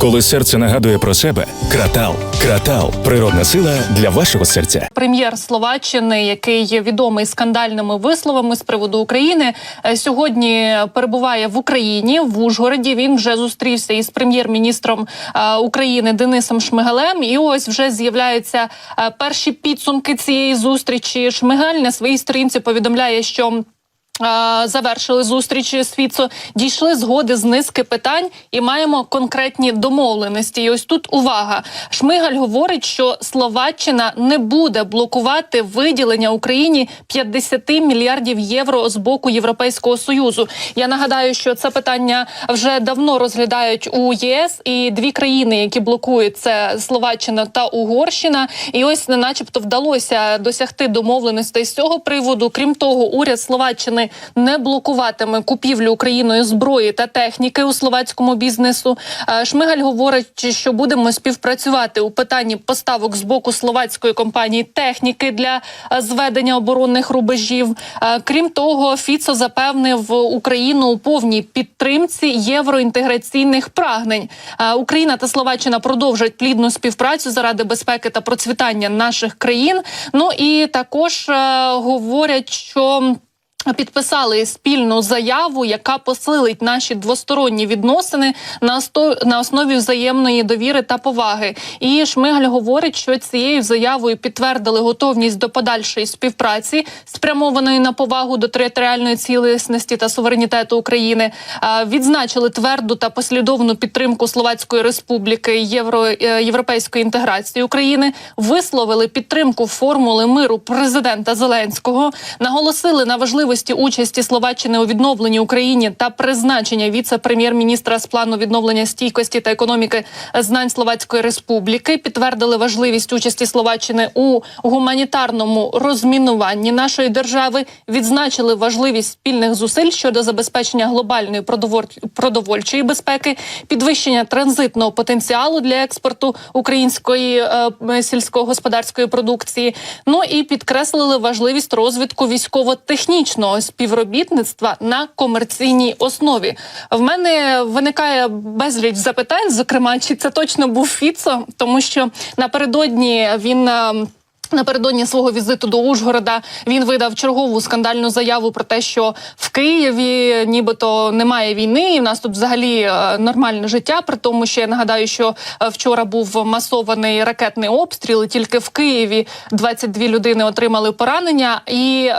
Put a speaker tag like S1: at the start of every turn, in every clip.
S1: Коли серце нагадує про себе, Кратал. Кратал – природна сила для вашого серця.
S2: Прем'єр Словаччини, який є відомий скандальними висловами з приводу України, сьогодні перебуває в Україні, в Ужгороді. Він вже зустрівся із прем'єр-міністром України Денисом Шмигалем. І ось вже з'являються перші підсумки цієї зустрічі. Шмигаль на своїй сторінці повідомляє, що завершили зустріч з Фіцо, дійшли згоди з низки питань і маємо конкретні домовленості. І ось тут увага. Шмигаль говорить, що Словаччина не буде блокувати виділення Україні 50 мільярдів євро з боку Європейського Союзу. Я нагадаю, що це питання вже давно розглядають у ЄС, і дві країни, які блокують, це Словаччина та Угорщина. І ось начебто вдалося досягти домовленостей з цього приводу. Крім того, уряд Словаччини не блокуватиме купівлю Україною зброї та техніки у словацькому бізнесу. Шмигаль говорить, що будемо співпрацювати у питанні поставок з боку словацької компанії техніки для зведення оборонних рубежів. Крім того, Фіцо запевнив Україну у повній підтримці євроінтеграційних прагнень. Україна та Словаччина продовжать плідну співпрацю заради безпеки та процвітання наших країн. Ну і також говорять, що підписали спільну заяву, яка посилить наші двосторонні відносини на основі взаємної довіри та поваги. І Шмигаль говорить, що цією заявою підтвердили готовність до подальшої співпраці, спрямованої на повагу до територіальної цілісності та суверенітету України. Відзначили тверду та послідовну підтримку Словацької Республіки європейської інтеграції України, висловили підтримку формули миру президента Зеленського, наголосили на важливості участі Словаччини у відновленні України та призначення віце-прем'єр-міністра з плану відновлення стійкості та економіки знань Словацької Республіки, підтвердили важливість участі Словаччини у гуманітарному розмінуванні нашої держави, відзначили важливість спільних зусиль щодо забезпечення глобальної продовольчої безпеки, підвищення транзитного потенціалу для експорту української сільськогосподарської продукції. Ну і підкреслили важливість розвитку військово-технічного співробітництва на комерційній основі. В мене виникає безліч запитань, зокрема, чи це точно був Фіцо, тому що напередодні свого візиту до Ужгорода він видав чергову скандальну заяву про те, що в Києві нібито немає війни, і в нас тут взагалі нормальне життя, при тому, що я нагадаю, що вчора був масований ракетний обстріл, і тільки в Києві 22 людини отримали поранення. І,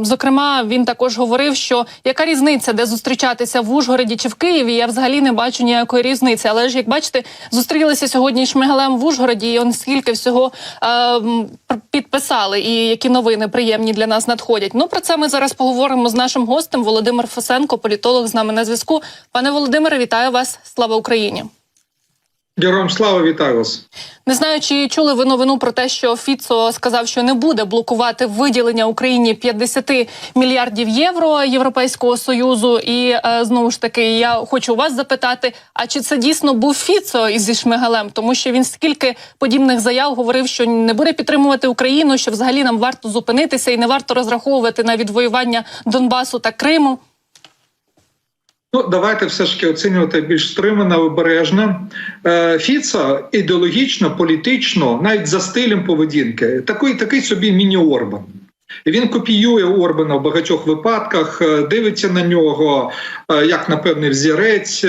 S2: зокрема, він також говорив, що яка різниця, де зустрічатися, в Ужгороді чи в Києві, я взагалі не бачу ніякої різниці. Але ж, як бачите, зустрілися сьогодні з Шмигалем в Ужгороді, і он скільки всього підписали, і які новини приємні для нас надходять. Ну, про це ми зараз поговоримо з нашим гостем. Володимир Фесенко, політолог, з нами на зв'язку. Пане Володимире, вітаю вас. Слава Україні.
S3: Героям слава, вітаю вас.
S2: Не знаю, чи чули ви новину про те, що Фіцо сказав, що не буде блокувати виділення Україні 50 мільярдів євро Європейського Союзу. І, знову ж таки, я хочу у вас запитати, а чи це дійсно був Фіцо із Шмигалем? Тому що він скільки подібних заяв говорив, що не буде підтримувати Україну, що взагалі нам варто зупинитися і не варто розраховувати на відвоювання Донбасу та Криму.
S3: Ну, давайте все ж таки оцінювати більш стримано, обережно. Фіцо ідеологічно, політично, навіть за стилем поведінки, такий собі міні-Орбан. Він копіює Орбана в багатьох випадках, дивиться на нього як на певний взірець.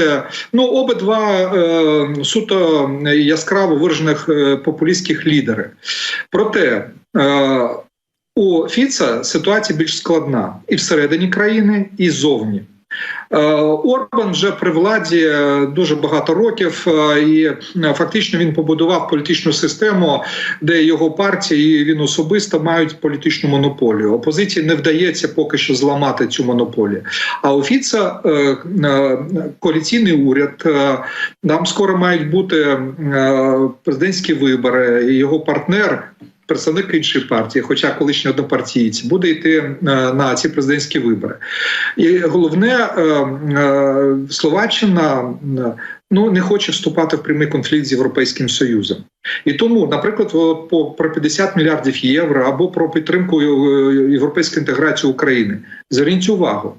S3: Ну, обидва суто яскраво виражених популістських лідери. Проте у Фіцо ситуація більш складна і всередині країни, і ззовні. Орбан вже при владі дуже багато років, і фактично він побудував політичну систему, де його партія і він особисто мають політичну монополію. Опозиції не вдається поки що зламати цю монополію. А у Фіцо коаліційний уряд, там скоро мають бути президентські вибори, і його партнер, представник іншої партії, хоча колишній однопартієць, буде йти на ці президентські вибори. І головне, Словаччина не хоче вступати в прямий конфлікт з Європейським Союзом. І тому, наприклад, про 50 мільярдів євро або про підтримку європейської інтеграції України. Зверніть увагу,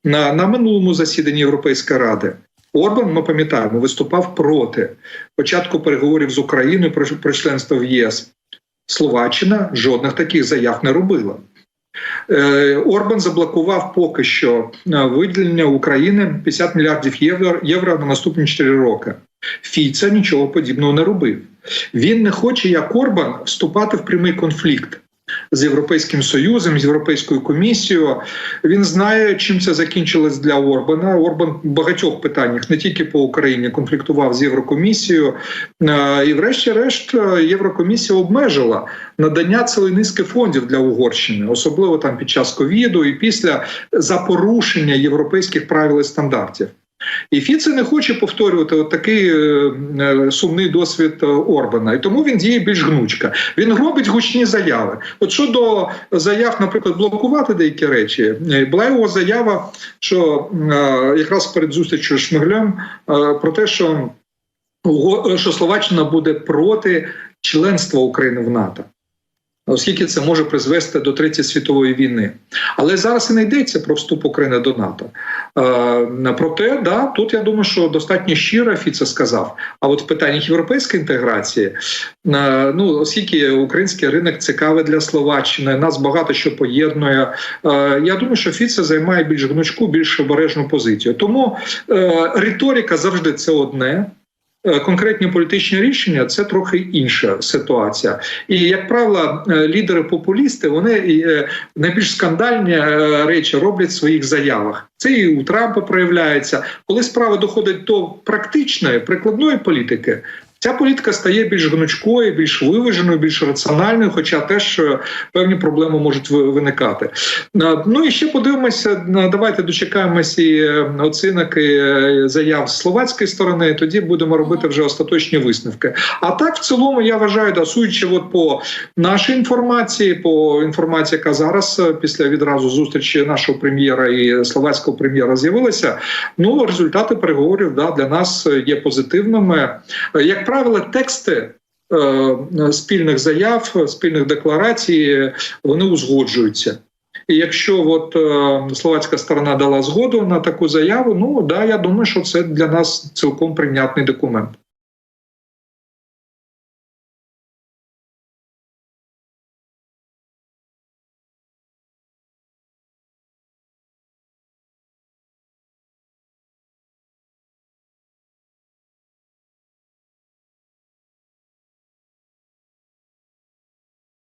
S3: на минулому засіданні Європейської Ради Орбан, ми пам'ятаємо, виступав проти початку переговорів з Україною про членство в ЄС. Словаччина жодних таких заяв не робила. Орбан заблокував поки що виділення України 50 мільярдів євро на наступні 4 роки. Фіцо нічого подібного не робив. Він не хоче, як Орбан, вступати в прямий конфлікт з Європейським Союзом, з Європейською комісією. Він знає, чим це закінчилось для Орбана. Орбан в багатьох питаннях, не тільки по Україні, конфліктував з Єврокомісією. І врешті-решт Єврокомісія обмежила надання цілої низки фондів для Угорщини, особливо там під час ковіду і після, за порушення європейських правил і стандартів. І Фіцо не хоче повторювати от такий сумний досвід Орбана. І тому він діє більш гнучко. Він робить гучні заяви. От щодо заяв, наприклад, блокувати деякі речі, була його заява, що якраз перед зустрічю з Шмигалем про те, що Словаччина буде проти членства України в НАТО, оскільки це може призвести до Третьої світової війни. Але зараз і не йдеться про вступ України до НАТО. Проте, да, тут я думаю, що достатньо щиро Фіцо сказав. А от в питаннях європейської інтеграції, оскільки український ринок цікавий для Словаччини, нас багато що поєднує, я думаю, що Фіцо займає більш гнучку, більш обережну позицію. Тому риторика завжди це одне. Конкретні політичні рішення – це трохи інша ситуація. І, як правило, лідери-популісти, вони найбільш скандальні речі роблять в своїх заявах. Це і у Трампа проявляється. Коли справа доходить до практичної, прикладної політики, ця політика стає більш гнучкою, більш виваженою, більш раціональною, хоча теж певні проблеми можуть виникати. Ну і ще подивимося, давайте дочекаємося і оцінок і заяв з словацької сторони, тоді будемо робити вже остаточні висновки. А так, в цілому, я вважаю, судячи от по нашій інформації, по інформації, яка зараз після відразу зустрічі нашого прем'єра і словацького прем'єра з'явилася, результати переговорів для нас є позитивними. Як правило, тексти спільних заяв, спільних декларацій, вони узгоджуються. І якщо словацька сторона дала згоду на таку заяву, я думаю, що це для нас цілком прийнятний документ.